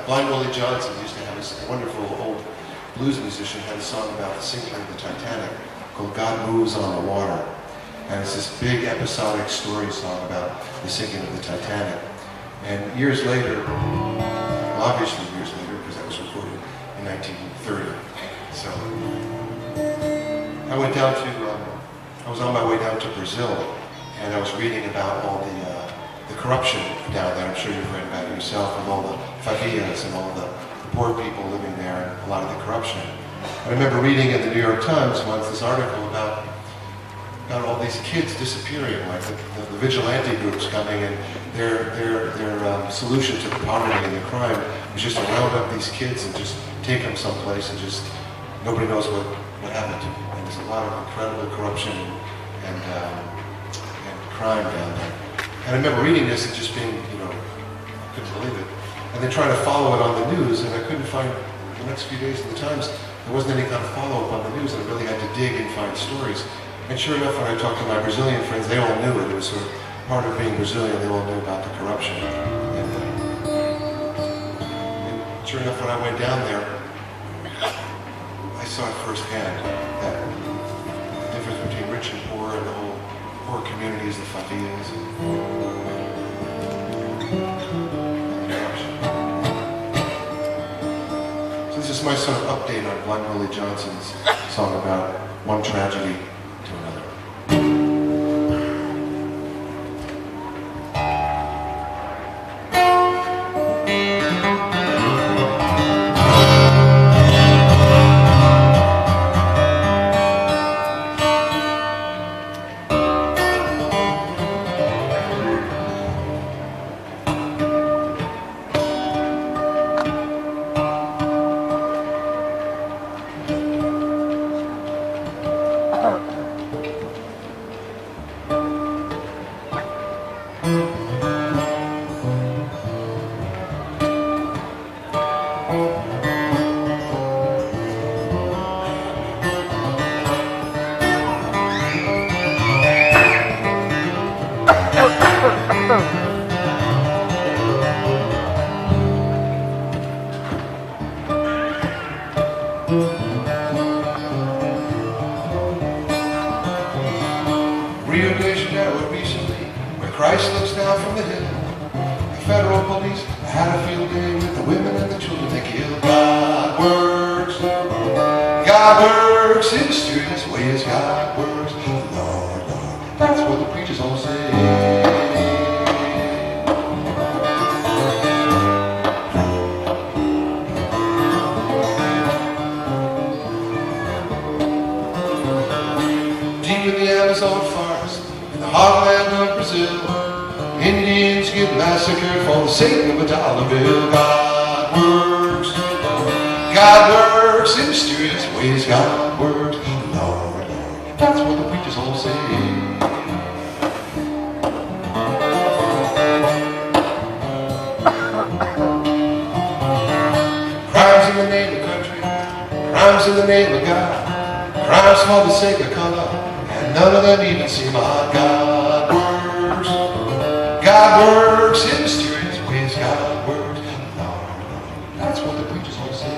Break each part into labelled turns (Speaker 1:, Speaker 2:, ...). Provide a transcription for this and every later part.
Speaker 1: Blind Willie Johnson used to have a wonderful old blues musician had a song about the sinking of the Titanic called God Moves on the Water. And it's this big episodic story song about the sinking of the Titanic. And years later, well, obviously years later, because that was recorded in 1930. So I went down to, I was on my way down to Brazil, and I was reading about all the corruption down there. I'm sure you've read about it yourself, and all the favelas and all the poor people living there, and a lot of the corruption. I remember reading in the New York Times once this article about all these kids disappearing, like the vigilante groups coming, and their solution to the poverty and the crime was just to round up these kids and just take them someplace, and just nobody knows what happened to them. And there's a lot of incredible corruption and crime down there. And I remember reading this and just being, I couldn't believe it. And then trying to follow it on the news, and I couldn't find, the next few days in the Times, there wasn't any kind of follow-up on the news, and I really had to dig and find stories. And sure enough, when I talked to my Brazilian friends, they all knew it. It was sort of part of being Brazilian. They all knew about the corruption. And sure enough, when I went down there, I saw it firsthand, that the difference between rich and poor, and the whole poor communities, the favelas, and the corruption. So this is my sort of update on Blind Willie Johnson's song about one tragedy to another. Christ looks down from the hill. The federal police had a field day with the women and the children they killed. God works in mysterious ways. God works, Lord, Lord. That's what the preachers all say. Deep in the Amazon forest, in the heartland of Brazil, Indians get massacred for the sake of $1 bill. God works in mysterious ways. God works, Lord, Lord. That's what the preachers all say. Crimes in the name of country, crimes in the name of God, crimes for the sake of color, and none of them even seem odd. God works in mysterious ways. God works, Lord, Lord. That's what the preachers all say.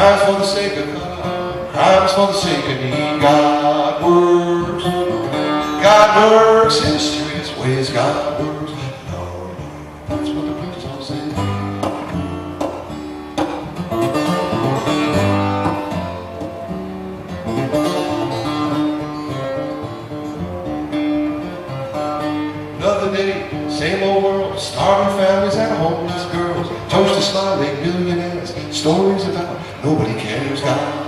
Speaker 1: Crimes for the sake of God, crimes for the sake of need. God works, God works in mysterious ways. God works, Lord, that's what the preachers all say. Another day, same old world, starving families and homeless girls, toast to smiling millionaires, stories about nobody cares. God